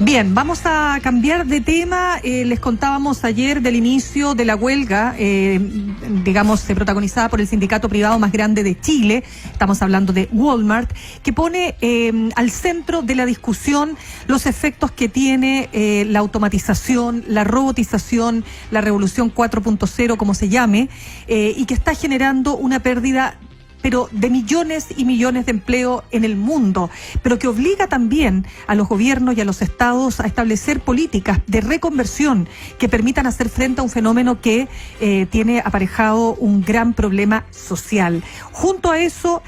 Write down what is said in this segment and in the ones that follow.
Bien, vamos a cambiar de tema. Les contábamos ayer del inicio de la huelga, protagonizada por el sindicato privado más grande de Chile. Estamos hablando de Walmart, que pone al centro de la discusión los efectos que tiene la automatización, la robotización, la revolución 4.0, como se llame, y que está generando una pérdida pero de millones y millones de empleo en el mundo, pero que obliga también a los gobiernos y a los estados a establecer políticas de reconversión que permitan hacer frente a un fenómeno que tiene aparejado un gran problema social. Junto a eso,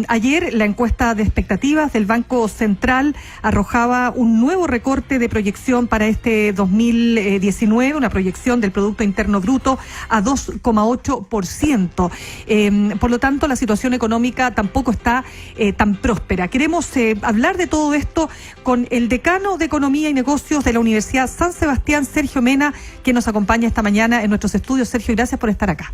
ayer la encuesta de expectativas del Banco Central arrojaba un nuevo recorte de proyección para este 2019, una proyección del Producto Interno Bruto a 2,8%. Por lo tanto, la situación económica tampoco está tan próspera. Queremos hablar de todo esto con el decano de Economía y Negocios de la Universidad San Sebastián, Sergio Mena, que nos acompaña esta mañana en nuestros estudios. Sergio, gracias por estar acá.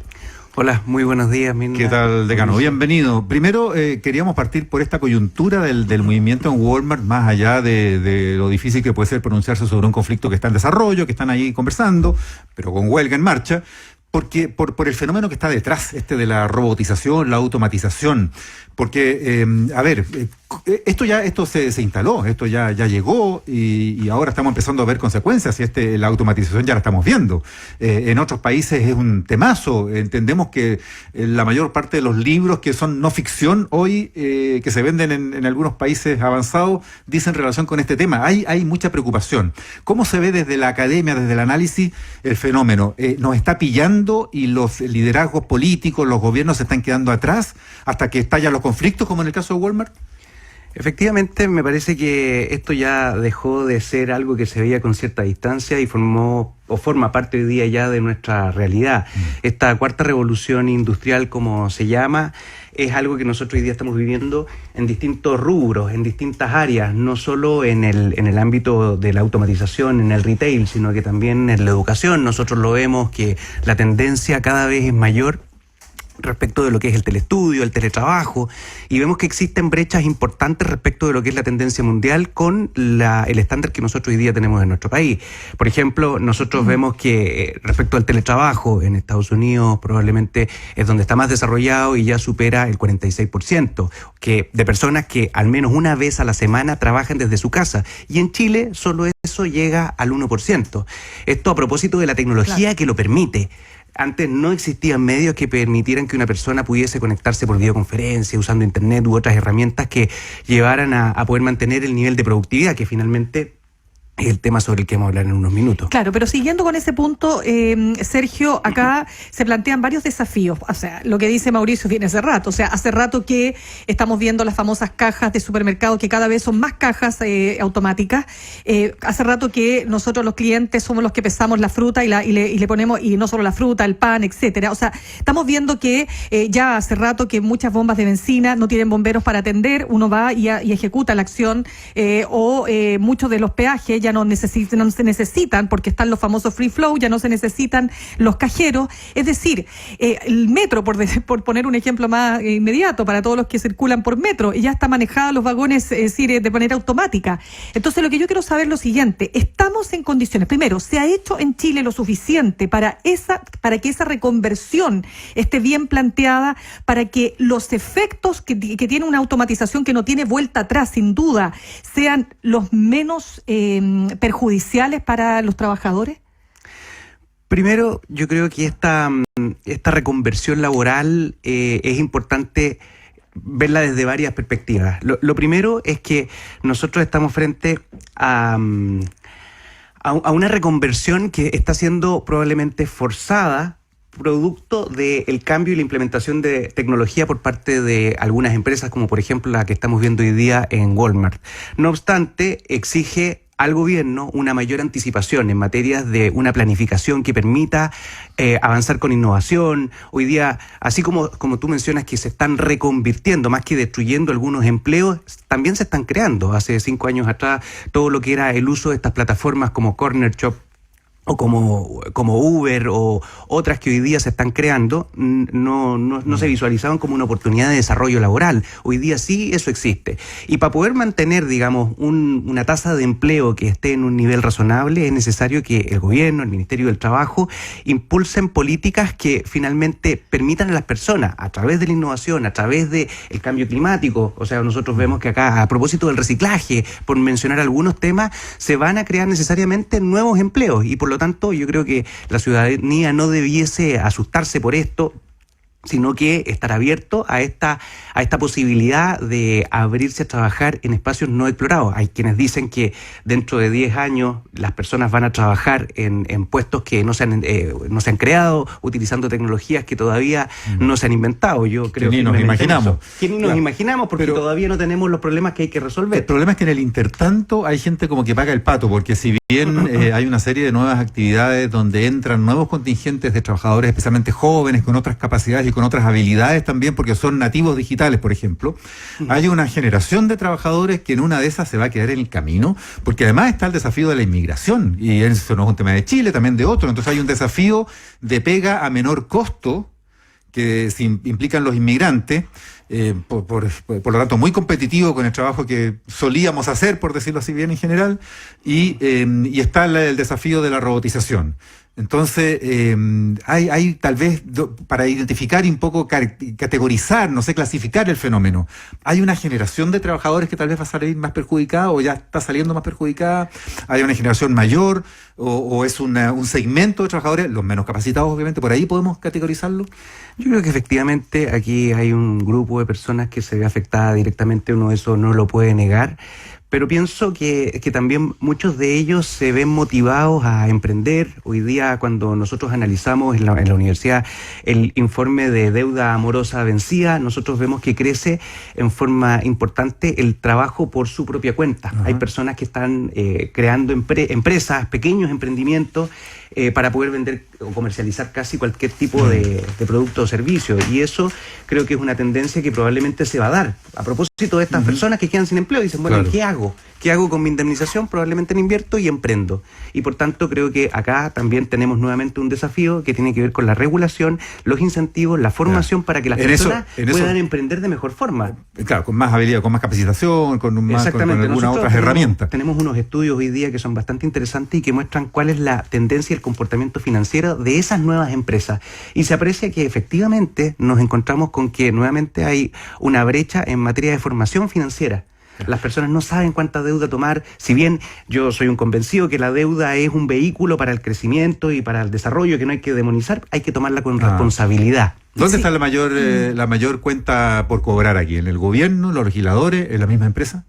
Hola, muy buenos días, Mirna. ¿Qué tal, decano? Bienvenido. Primero, queríamos partir por esta coyuntura del movimiento en Walmart, más allá de lo difícil que puede ser pronunciarse sobre un conflicto que está en desarrollo, que están ahí conversando, pero con huelga en marcha. Porque por el fenómeno que está detrás, de la robotización, la automatización, porque, esto se instaló, esto ya llegó y ahora estamos empezando a ver consecuencias y la automatización ya la estamos viendo. En otros países es un temazo, entendemos que la mayor parte de los libros que son no ficción hoy, que se venden en algunos países avanzados, dicen relación con este tema. Hay mucha preocupación. ¿Cómo se ve desde la academia, desde el análisis, el fenómeno? ¿Nos está pillando y los liderazgos políticos, los gobiernos se están quedando atrás hasta que estallan los conflictos, como en el caso de Walmart? Efectivamente, me parece que esto ya dejó de ser algo que se veía con cierta distancia y forma parte hoy día ya de nuestra realidad. Esta cuarta revolución industrial, como se llama, es algo que nosotros hoy día estamos viviendo en distintos rubros, en distintas áreas, no solo en el ámbito de la automatización, en el retail, sino que también en la educación. Nosotros lo vemos que la tendencia cada vez es mayor respecto de lo que es el telestudio, el teletrabajo, y vemos que existen brechas importantes respecto de lo que es la tendencia mundial con el estándar que nosotros hoy día tenemos en nuestro país. Por ejemplo, nosotros vemos que respecto al teletrabajo en Estados Unidos probablemente es donde está más desarrollado y ya supera el 46% de personas que al menos una vez a la semana trabajan desde su casa, y en Chile solo eso llega al 1%. Esto a propósito de la tecnología, claro, que lo permite. Antes no existían medios que permitieran que una persona pudiese conectarse por videoconferencia, usando internet u otras herramientas que llevaran a poder mantener el nivel de productividad, que finalmente es el tema sobre el que vamos a hablar en unos minutos. Claro, pero siguiendo con ese punto, Sergio, acá se plantean varios desafíos. O sea, lo que dice Mauricio viene hace rato. O sea, hace rato que estamos viendo las famosas cajas de supermercado, que cada vez son más cajas automáticas. Hace rato que nosotros los clientes somos los que pesamos la fruta y le ponemos, y no solo la fruta, el pan, etcétera. O sea, estamos viendo que ya hace rato que muchas bombas de benzina no tienen bomberos para atender. Uno va y ejecuta la acción, muchos de los peajes ya no se necesitan porque están los famosos free flow, ya no se necesitan los cajeros. Es decir, el metro, por poner un ejemplo más inmediato para todos los que circulan por metro, ya está manejada los vagones, de manera automática. Entonces, lo que yo quiero saber es lo siguiente: estamos en condiciones, primero, ¿se ha hecho en Chile lo suficiente para que esa reconversión esté bien planteada, para que los efectos que tiene una automatización que no tiene vuelta atrás, sin duda, sean los menos perjudiciales para los trabajadores? Primero, yo creo que esta reconversión laboral es importante verla desde varias perspectivas. Lo primero es que nosotros estamos frente a una reconversión que está siendo probablemente forzada, producto del cambio y la implementación de tecnología por parte de algunas empresas, como por ejemplo la que estamos viendo hoy día en Walmart. No obstante, exige al gobierno una mayor anticipación en materias de una planificación que permita avanzar con innovación. Hoy día, así como tú mencionas que se están reconvirtiendo, más que destruyendo algunos empleos, también se están creando. Hace 5 años atrás, todo lo que era el uso de estas plataformas como Corner Shop o como Uber o otras que hoy día se están creando, no se visualizaban como una oportunidad de desarrollo laboral. Hoy día sí eso existe. Y para poder mantener, digamos, una tasa de empleo que esté en un nivel razonable, es necesario que el gobierno, el Ministerio del Trabajo, impulsen políticas que finalmente permitan a las personas, a través de la innovación, a través del cambio climático. O sea, nosotros vemos que acá, a propósito del reciclaje, por mencionar algunos temas, se van a crear necesariamente nuevos empleos, y por lo tanto yo creo que la ciudadanía no debiese asustarse por esto, sino que estar abierto a esta posibilidad de abrirse a trabajar en espacios no explorados. Hay quienes dicen que dentro de 10 años las personas van a trabajar en puestos que no se han creado, utilizando tecnologías que todavía no se han inventado. Yo creo que ni nos imaginamos. Que ni nos imaginamos, porque todavía no tenemos los problemas que hay que resolver. El problema es que en el intertanto hay gente como que paga el pato, porque si bien hay una serie de nuevas actividades donde entran nuevos contingentes de trabajadores, especialmente jóvenes, con otras capacidades y con otras habilidades también, porque son nativos digitales, por ejemplo, hay una generación de trabajadores que en una de esas se va a quedar en el camino, porque además está el desafío de la inmigración, y eso no es un tema de Chile, también de otro. Entonces hay un desafío de pega a menor costo que implican los inmigrantes, por lo tanto muy competitivo con el trabajo que solíamos hacer, por decirlo así bien en general, y está el desafío de la robotización. Entonces, hay tal vez, para identificar y un poco categorizar, no sé, clasificar el fenómeno, hay una generación de trabajadores que tal vez va a salir más perjudicada o ya está saliendo más perjudicada, hay una generación mayor o es un segmento de trabajadores, los menos capacitados obviamente, por ahí podemos categorizarlo. Yo creo que efectivamente aquí hay un grupo de personas que se ve afectada directamente, uno eso no lo puede negar. Pero pienso que también muchos de ellos se ven motivados a emprender. Hoy día, cuando nosotros analizamos en la universidad el informe de deuda amorosa vencida, nosotros vemos que crece en forma importante el trabajo por su propia cuenta. Hay personas que están creando empresas, pequeños emprendimientos, para poder vender o comercializar casi cualquier tipo de producto o servicio. Y eso creo que es una tendencia que probablemente se va a dar. A propósito de estas personas que quedan sin empleo, dicen, bueno, claro, ¿qué hago? ¿Qué hago con mi indemnización? Probablemente no invierto y emprendo. Y por tanto creo que acá también tenemos nuevamente un desafío que tiene que ver con la regulación, los incentivos, la formación, para que las personas puedan emprender de mejor forma. Claro, con más habilidad, con más capacitación, con algunas otras herramientas. Tenemos unos estudios hoy día que son bastante interesantes y que muestran cuál es la tendencia y el comportamiento financiero de esas nuevas empresas. Y se aprecia que efectivamente nos encontramos con que nuevamente hay una brecha en materia de formación financiera. Las personas no saben cuánta deuda tomar, si bien yo soy un convencido que la deuda es un vehículo para el crecimiento y para el desarrollo que no hay que demonizar, hay que tomarla con responsabilidad. ¿Dónde está la mayor cuenta por cobrar aquí? ¿En el gobierno, los legisladores, en la misma empresa?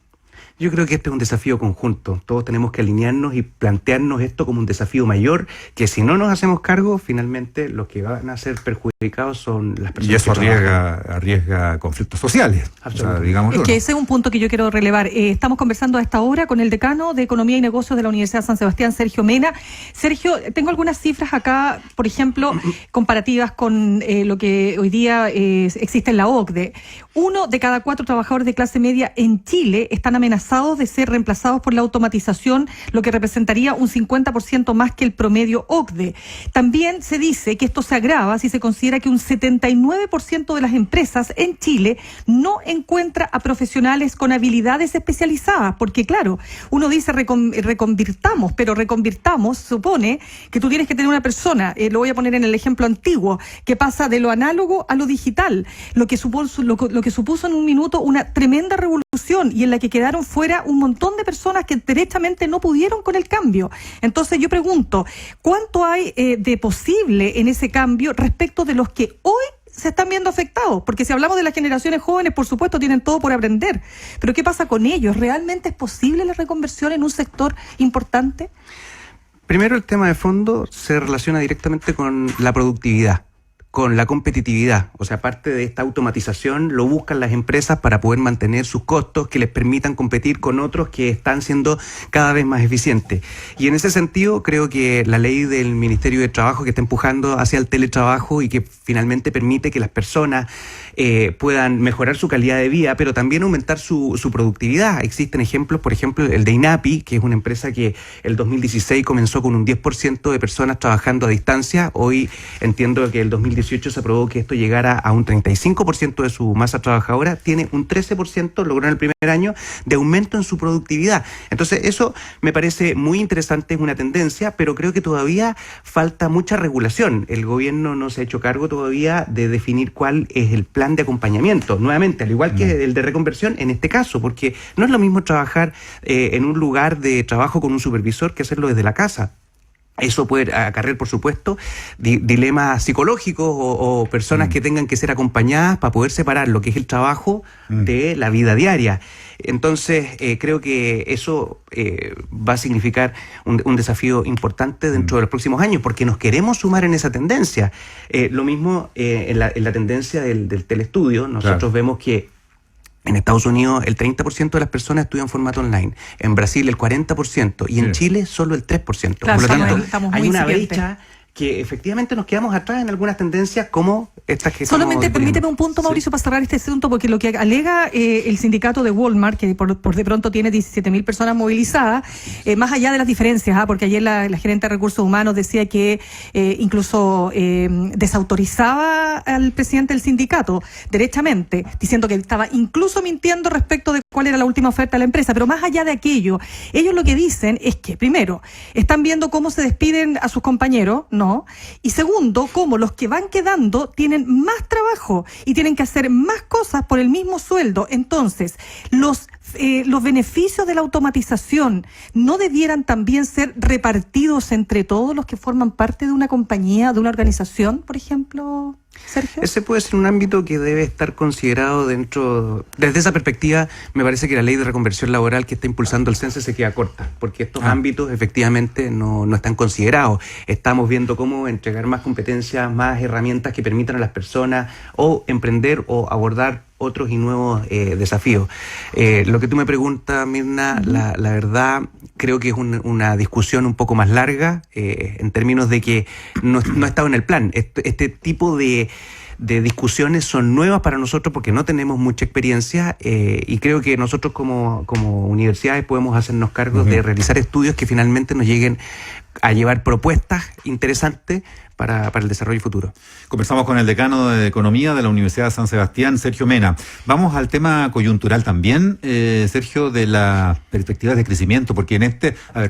Yo creo que este es un desafío conjunto. Todos tenemos que alinearnos y plantearnos esto como un desafío mayor, que si no nos hacemos cargo, finalmente los que van a ser perjudicados son las personas. Y eso arriesga conflictos sociales. O sea, es que ese es un punto que yo quiero relevar. Estamos conversando a esta hora con el decano de Economía y Negocios de la Universidad de San Sebastián, Sergio Mena. Sergio, tengo algunas cifras acá, por ejemplo, comparativas con lo que hoy día existe en la OCDE. 1 de cada 4 trabajadores de clase media en Chile están amenazados de ser reemplazados por la automatización, lo que representaría un 50% más que el promedio OCDE. También se dice que esto se agrava si se considera que un 79% de las empresas en Chile no encuentra a profesionales con habilidades especializadas, porque claro, uno dice reconvirtamos, pero reconvirtamos supone que tú tienes que tener una persona, lo voy a poner en el ejemplo antiguo, que pasa de lo análogo a lo digital, lo que supuso en un minuto una tremenda revolución y en la que quedaron fuera un montón de personas que derechamente no pudieron con el cambio. Entonces yo pregunto, ¿cuánto hay de posible en ese cambio respecto de los que hoy se están viendo afectados? Porque si hablamos de las generaciones jóvenes, por supuesto, tienen todo por aprender. Pero ¿qué pasa con ellos? ¿Realmente es posible la reconversión en un sector importante? Primero, el tema de fondo se relaciona directamente con la productividad. con la competitividad. O sea, parte de esta automatización lo buscan las empresas para poder mantener sus costos que les permitan competir con otros que están siendo cada vez más eficientes. Y en ese sentido, creo que la ley del Ministerio de Trabajo que está empujando hacia el teletrabajo y que finalmente permite que las personas puedan mejorar su calidad de vida, pero también aumentar su productividad. Existen ejemplos, por ejemplo, el de INAPI, que es una empresa que el 2016 comenzó con un 10% de personas trabajando a distancia. Hoy entiendo que el 2018 se aprobó que esto llegara a un 35% de su masa trabajadora. Tiene un 13%, logró en el primer año, de aumento en su productividad. Entonces, eso me parece muy interesante, es una tendencia, pero creo que todavía falta mucha regulación. El gobierno no se ha hecho cargo todavía de definir cuál es el plan de acompañamiento, nuevamente, al igual que el de reconversión en este caso, porque no es lo mismo trabajar en un lugar de trabajo con un supervisor que hacerlo desde la casa. Eso puede acarrear, por supuesto, dilemas psicológicos o personas que tengan que ser acompañadas para poder separar lo que es el trabajo de la vida diaria. Entonces, creo que eso va a significar un desafío importante dentro de los próximos años, porque nos queremos sumar en esa tendencia. Lo mismo en la tendencia del telestudio. Nosotros vemos que en Estados Unidos el 30% de las personas estudian en formato online, en Brasil el 40% y en Chile solo el 3%. Claro, por lo tanto, estamos hay muy una incipientes. brecha que efectivamente nos quedamos atrás en algunas tendencias como estas que Solamente estamos permíteme discutiendo. un punto, Mauricio, para cerrar este asunto, porque lo que alega el sindicato de Walmart, que por de pronto tiene 17.000 personas movilizadas, más allá de las diferencias, porque ayer la gerente de Recursos Humanos decía que incluso desautorizaba al presidente del sindicato, derechamente, diciendo que estaba incluso mintiendo respecto de cuál era la última oferta de la empresa. Pero más allá de aquello, ellos lo que dicen es que, primero, están viendo cómo se despiden a sus compañeros, ¿no? Y segundo, cómo los que van quedando tienen más trabajo y tienen que hacer más cosas por el mismo sueldo. Entonces, los beneficios de la automatización no debieran también ser repartidos entre todos los que forman parte de una compañía, de una organización, por ejemplo, Sergio. Ese puede ser un ámbito que debe estar considerado desde esa perspectiva. Me parece que la ley de reconversión laboral que está impulsando el CENSE se queda corta, porque estos ámbitos efectivamente no están considerados. Estamos viendo cómo entregar más competencias, más herramientas que permitan a las personas o emprender o abordar otros y nuevos desafíos. Lo que tú me preguntas, Mirna, la verdad creo que es una discusión un poco más larga en términos de que no ha estado en el plan. Este tipo de discusiones son nuevas para nosotros porque no tenemos mucha experiencia y creo que nosotros como universidades podemos hacernos cargo de realizar estudios que finalmente nos lleguen a llevar propuestas interesantes para el desarrollo futuro. Conversamos con el decano de Economía de la Universidad de San Sebastián, Sergio Mena. Vamos al tema coyuntural también, Sergio, de las perspectivas de crecimiento, porque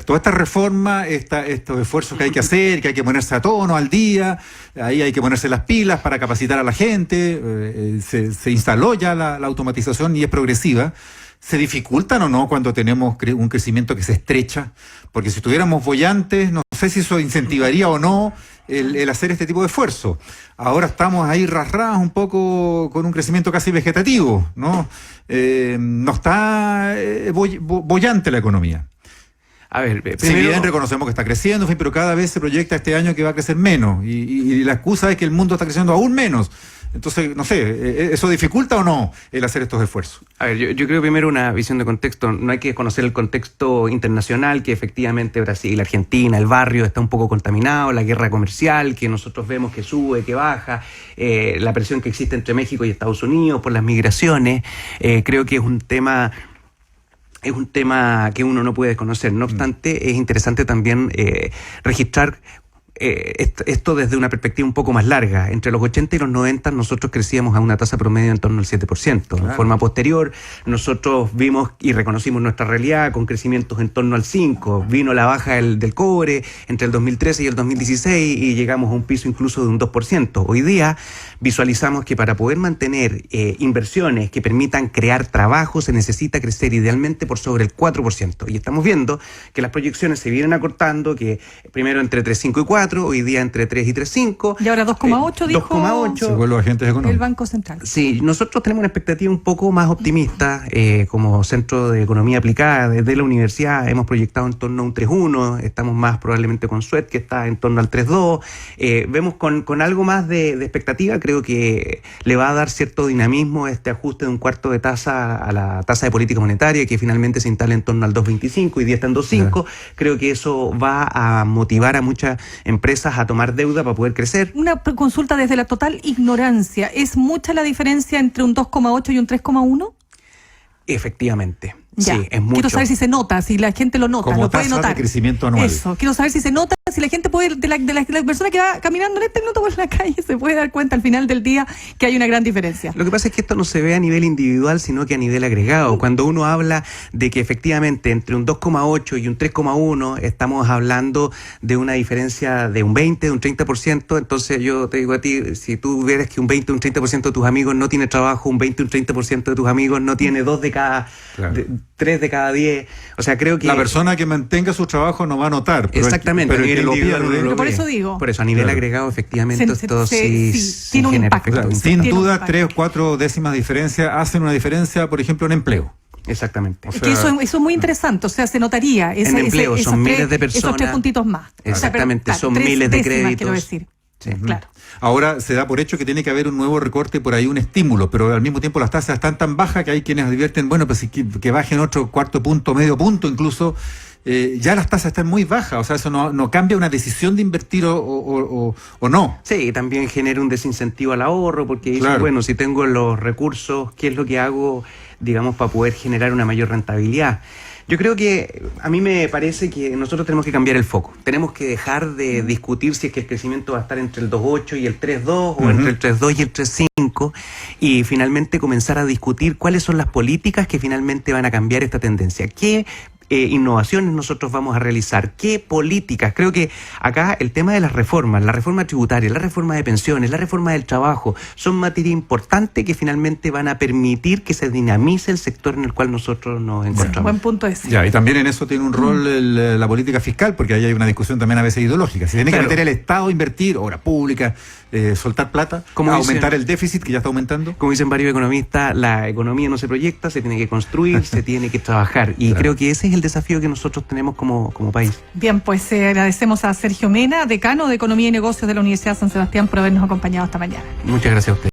toda esta reforma, estos esfuerzos que hay que hacer, que hay que ponerse a tono, al día, ahí hay que ponerse las pilas para capacitar a la gente, se instaló ya la automatización y es progresiva. ¿Se dificultan o no cuando tenemos un crecimiento que se estrecha? Porque si tuviéramos bollantes, no sé si eso incentivaría o no el hacer este tipo de esfuerzo. Ahora estamos ahí rasrados un poco con un crecimiento casi vegetativo, ¿no? No está bollante la economía. A ver, Si bien reconocemos que está creciendo, en fin, pero cada vez se proyecta este año que va a crecer menos y la excusa es que el mundo está creciendo aún menos. Entonces, no sé, ¿eso dificulta o no el hacer estos esfuerzos? A ver, yo creo primero una visión de contexto. No hay que desconocer el contexto internacional, que efectivamente Brasil, Argentina, el barrio está un poco contaminado, la guerra comercial, que nosotros vemos que sube, que baja, la presión que existe entre México y Estados Unidos por las migraciones. Creo que es un tema que uno no puede desconocer. No obstante, es interesante también registrar esto desde una perspectiva un poco más larga. Entre los 80 y los 90 nosotros crecíamos a una tasa promedio en torno al 7%. Claro. En forma posterior nosotros vimos y reconocimos nuestra realidad con crecimientos en torno al 5%. Vino la baja del cobre entre el 2013 y el 2016 y llegamos a un piso incluso de un 2%. Hoy día visualizamos que para poder mantener inversiones que permitan crear trabajo se necesita crecer idealmente por sobre el 4%. Y estamos viendo que las proyecciones se vienen acortando, que primero entre 3,5 y 4, 3,4, hoy día entre 3 y 3,5. Y ahora 2,8 dijo 2,8. Según los agentes económicos. el Banco Central. Sí, nosotros tenemos una expectativa un poco más optimista. Como Centro de Economía Aplicada desde la universidad hemos proyectado en torno a un 3,1, estamos más probablemente con Suet, que está en torno al 3,2. Vemos con algo más de expectativa, creo que le va a dar cierto dinamismo este ajuste de un cuarto de tasa a la tasa de política monetaria, que finalmente se instala en torno al 2,25 y día está en 2,5. Creo que eso va a motivar a muchas empresas a tomar deuda para poder crecer. Una consulta desde la total ignorancia. ¿Es mucha la diferencia entre un 2,8 y un 3,1? Efectivamente. Ya. Sí, es mucho. Quiero saber si se nota, si la gente lo nota, Como lo puede tasa notar. de crecimiento anual. Eso, quiero saber si se nota, si la gente puede, de la persona que va caminando en este minuto por la calle, se puede dar cuenta al final del día que hay una gran diferencia. Lo que pasa es que esto no se ve a nivel individual, sino que a nivel agregado. Cuando uno habla de que efectivamente entre un 2,8 y un 3,1 estamos hablando de una diferencia de un 20, de un 30%, entonces yo te digo a ti, si tú ves que un 20, un 30% de tus amigos no tiene trabajo, un 20, un 30% de tus amigos no tiene 2 de cada, Claro. 3 de cada 10, o sea, creo que... La persona que mantenga su trabajo no va a notar. Pero Exactamente, pero a el que nivel lo individual pierde, uno lo Pero por ve. eso digo. Por eso, a nivel Claro. agregado, efectivamente, esto sí tiene un genera impacto. efecto. Claro, sin Tiene un duda, impacto. 3 o 4 décimas de diferencia hacen una diferencia, por ejemplo, en empleo. Exactamente. O sea, Que eso es muy interesante, o sea, se notaría. En empleo, esos son miles tres- de personas. Esos 3 puntitos más. Exactamente, claro, son 3 miles de décimas, créditos. quiero decir. Sí. Claro. Ahora se da por hecho que tiene que haber un nuevo recorte, por ahí un estímulo, pero al mismo tiempo las tasas están tan bajas que hay quienes advierten, bueno, pues que bajen otro cuarto punto, medio punto incluso, ya las tasas están muy bajas, o sea, eso no cambia una decisión de invertir o no. Sí, también genera un desincentivo al ahorro, porque dice, Claro. bueno, si tengo los recursos, ¿qué es lo que hago, digamos, para poder generar una mayor rentabilidad? Yo creo que a mí me parece que nosotros tenemos que cambiar el foco. Tenemos que dejar de discutir si es que el crecimiento va a estar entre el 2,8 y el 3,2 o entre el 3,2 y el 3,5 y finalmente comenzar a discutir cuáles son las políticas que finalmente van a cambiar esta tendencia. ¿Qué innovaciones nosotros vamos a realizar? ¿Qué políticas? Creo que acá el tema de las reformas, la reforma tributaria, la reforma de pensiones, la reforma del trabajo, son materia importante que finalmente van a permitir que se dinamice el sector en el cual nosotros nos encontramos. Buen punto ese. Ya, y también en eso tiene un rol la política fiscal, porque ahí hay una discusión también a veces ideológica. Si tiene que Claro. meter el Estado a invertir, obra pública, soltar plata, Como aumentar dicen- el déficit que ya está aumentando. Como dicen varios economistas, la economía no se proyecta, se tiene que construir, se tiene que trabajar. Y Claro. creo que ese es el desafío que nosotros tenemos como país. Bien, pues agradecemos a Sergio Mena, decano de Economía y Negocios de la Universidad San Sebastián, por habernos acompañado esta mañana. Muchas gracias a ustedes.